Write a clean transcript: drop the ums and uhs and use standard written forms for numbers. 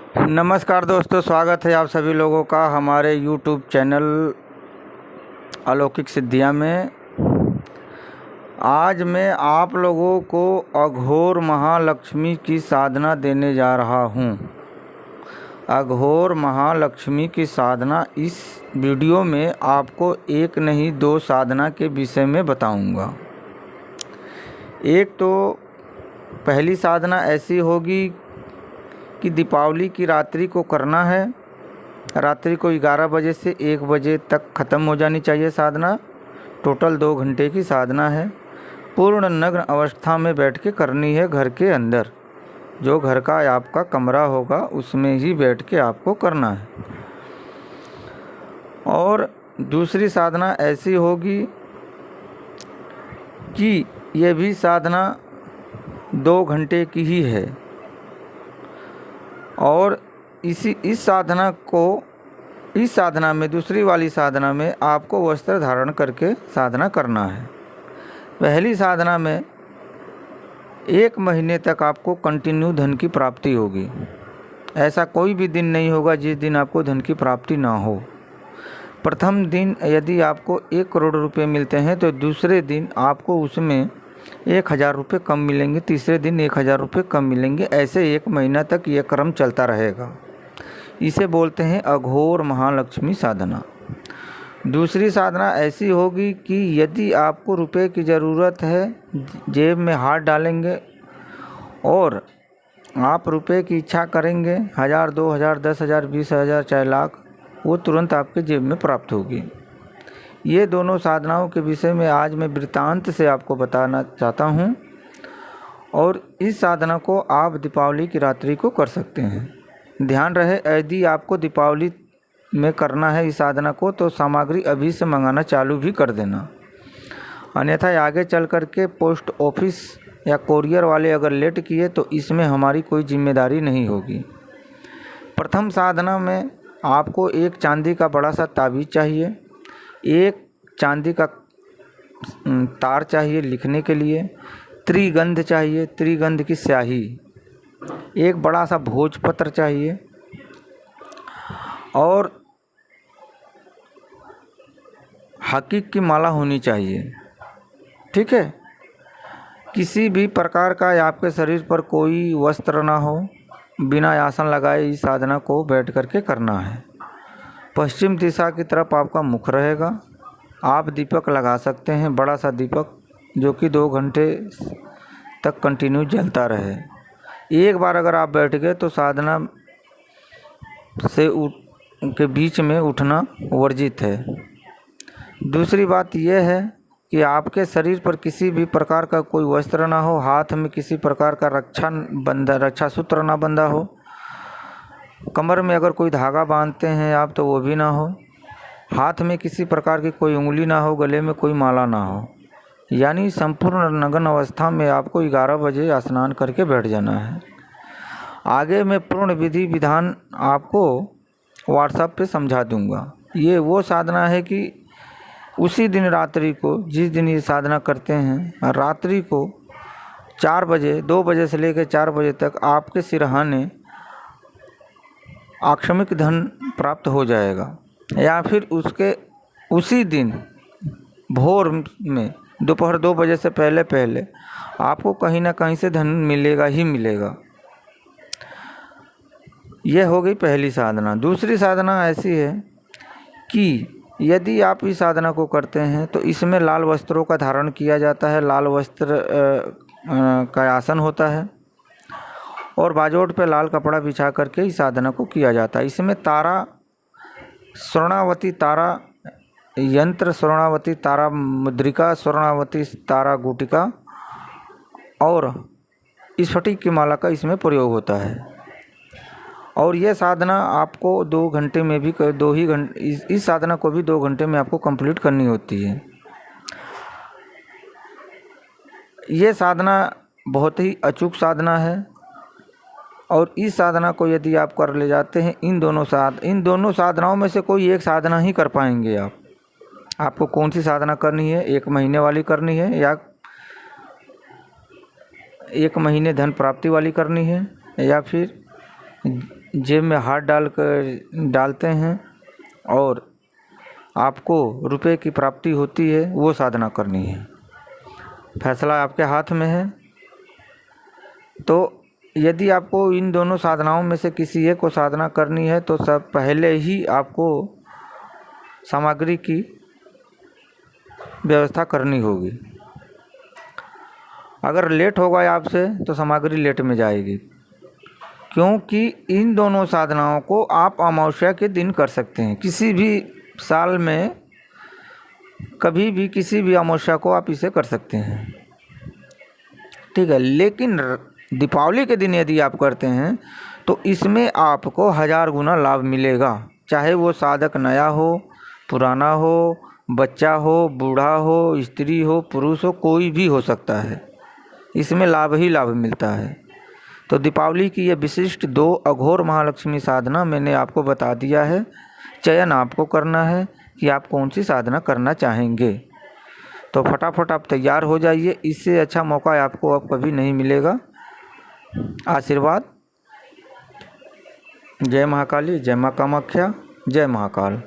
नमस्कार दोस्तों, स्वागत है आप सभी लोगों का हमारे YouTube चैनल अलौकिक सिद्धियाँ में। आज मैं आप लोगों को अघोर महालक्ष्मी की साधना देने जा रहा हूँ। अघोर महालक्ष्मी की साधना इस वीडियो में आपको एक नहीं दो साधना के विषय में बताऊँगा। एक तो पहली साधना ऐसी होगी कि दीपावली की रात्रि को करना है। रात्रि को 11 बजे से 1 बजे तक ख़त्म हो जानी चाहिए साधना। टोटल 2 घंटे की साधना है। पूर्ण नग्न अवस्था में बैठ के करनी है। घर के अंदर जो घर का आपका कमरा होगा उसमें ही बैठ के आपको करना है। और दूसरी साधना ऐसी होगी कि ये भी साधना 2 घंटे की ही है। और इस साधना में, दूसरी वाली साधना में आपको वस्त्र धारण करके साधना करना है। पहली साधना में 1 महीने तक आपको कंटिन्यू धन की प्राप्ति होगी। ऐसा कोई भी दिन नहीं होगा जिस दिन आपको धन की प्राप्ति ना हो। प्रथम दिन यदि आपको 1 करोड़ रुपए मिलते हैं तो दूसरे दिन आपको उसमें 1000 रुपये कम मिलेंगे, तीसरे दिन 1000 रुपये कम मिलेंगे। ऐसे 1 महीना तक ये क्रम चलता रहेगा। इसे बोलते हैं अघोर महालक्ष्मी साधना। दूसरी साधना ऐसी होगी कि यदि आपको रुपए की ज़रूरत है, जेब में हाथ डालेंगे और आप रुपए की इच्छा करेंगे, 1000, 2000, 10,000, 20,000, चाहे लाख, वो तुरंत आपके जेब में प्राप्त होगी। ये दोनों साधनाओं के विषय में आज मैं वृत्तांत से आपको बताना चाहता हूँ। और इस साधना को आप दीपावली की रात्रि को कर सकते हैं। ध्यान रहे, यदि आपको दीपावली में करना है इस साधना को तो सामग्री अभी से मंगाना चालू भी कर देना। अन्यथा आगे चल कर के पोस्ट ऑफिस या कोरियर वाले अगर लेट किए तो इसमें हमारी कोई जिम्मेदारी नहीं होगी। प्रथम साधना में आपको एक चांदी का बड़ा सा ताबीज़ चाहिए, एक चांदी का तार चाहिए लिखने के लिए, त्रिगंध चाहिए, त्रिगंध की स्याही, एक बड़ा सा भोजपत्र चाहिए और हकीक की माला होनी चाहिए। ठीक है। किसी भी प्रकार का आपके शरीर पर कोई वस्त्र ना हो, बिना आसन लगाए इस साधना को बैठ करके करना है। पश्चिम दिशा की तरफ आपका मुख रहेगा। आप दीपक लगा सकते हैं, बड़ा सा दीपक जो कि 2 घंटे तक कंटिन्यू जलता रहे। एक बार अगर आप बैठ गए तो साधना से के बीच में उठना वर्जित है। दूसरी बात यह है कि आपके शरीर पर किसी भी प्रकार का कोई वस्त्र ना हो, हाथ में किसी प्रकार का रक्षा सूत्र ना बंधा हो, कमर में अगर कोई धागा बांधते हैं आप तो वो भी ना हो, हाथ में किसी प्रकार की कोई उंगली ना हो, गले में कोई माला ना हो। यानी संपूर्ण नग्न अवस्था में आपको 11 बजे स्नान करके बैठ जाना है। आगे मैं पूर्ण विधि विधान आपको व्हाट्सएप पे समझा दूंगा। ये वो साधना है कि उसी दिन रात्रि को, जिस दिन ये साधना करते हैं, रात्रि को 4 बजे, 2 बजे से लेकर 4 बजे तक आपके सिरहाने आकस्मिक धन प्राप्त हो जाएगा। या फिर उसी दिन भोर में दोपहर 2 बजे से पहले पहले आपको कहीं ना कहीं से धन मिलेगा ही मिलेगा। यह हो गई पहली साधना। दूसरी साधना ऐसी है कि यदि आप इस साधना को करते हैं तो इसमें लाल वस्त्रों का धारण किया जाता है। लाल वस्त्र का आसन होता है और बाजोट पे लाल कपड़ा बिछा करके इस साधना को किया जाता है। इसमें तारा, स्वर्णावती तारा यंत्र, स्वर्णावती तारा मुद्रिका, स्वर्णावती तारा गुटिका और स्फटिक की माला का इसमें प्रयोग होता है। और यह साधना आपको 2 घंटे में भी, 2 ही घंटे, इस साधना को भी 2 घंटे में आपको कंप्लीट करनी होती है। यह साधना बहुत ही अचूक साधना है और इस साधना को यदि आप कर ले जाते हैं, इन दोनों साधनाओं में से कोई एक साधना ही कर पाएंगे आप। आपको कौन सी साधना करनी है? 1 महीने वाली करनी है या 1 महीने धन प्राप्ति वाली करनी है या फिर जेब में हाथ डालते हैं और आपको रुपए की प्राप्ति होती है, वो साधना करनी है। फैसला आपके हाथ में है। तो यदि आपको इन दोनों साधनाओं में से किसी एक को साधना करनी है तो सब पहले ही आपको सामग्री की व्यवस्था करनी होगी। अगर लेट होगा आपसे तो सामग्री लेट में जाएगी, क्योंकि इन दोनों साधनाओं को आप अमावस्या के दिन कर सकते हैं। किसी भी साल में कभी भी किसी भी अमावस्या को आप इसे कर सकते हैं, ठीक है। लेकिन दीपावली के दिन यदि आप करते हैं तो इसमें आपको 1000 गुना लाभ मिलेगा। चाहे वो साधक नया हो, पुराना हो, बच्चा हो, बूढ़ा हो, स्त्री हो, पुरुष हो, कोई भी हो सकता है। इसमें लाभ ही लाभ मिलता है। तो दीपावली की ये विशिष्ट 2 अघोर महालक्ष्मी साधना मैंने आपको बता दिया है। चयन आपको करना है कि आप कौन सी साधना करना चाहेंगे। तो फटाफट आप तैयार हो जाइए, इससे अच्छा मौका आपको अब कभी नहीं मिलेगा। आशीर्वाद। जय महाकाली, जय माँ कामाख्या, जय महाकाल।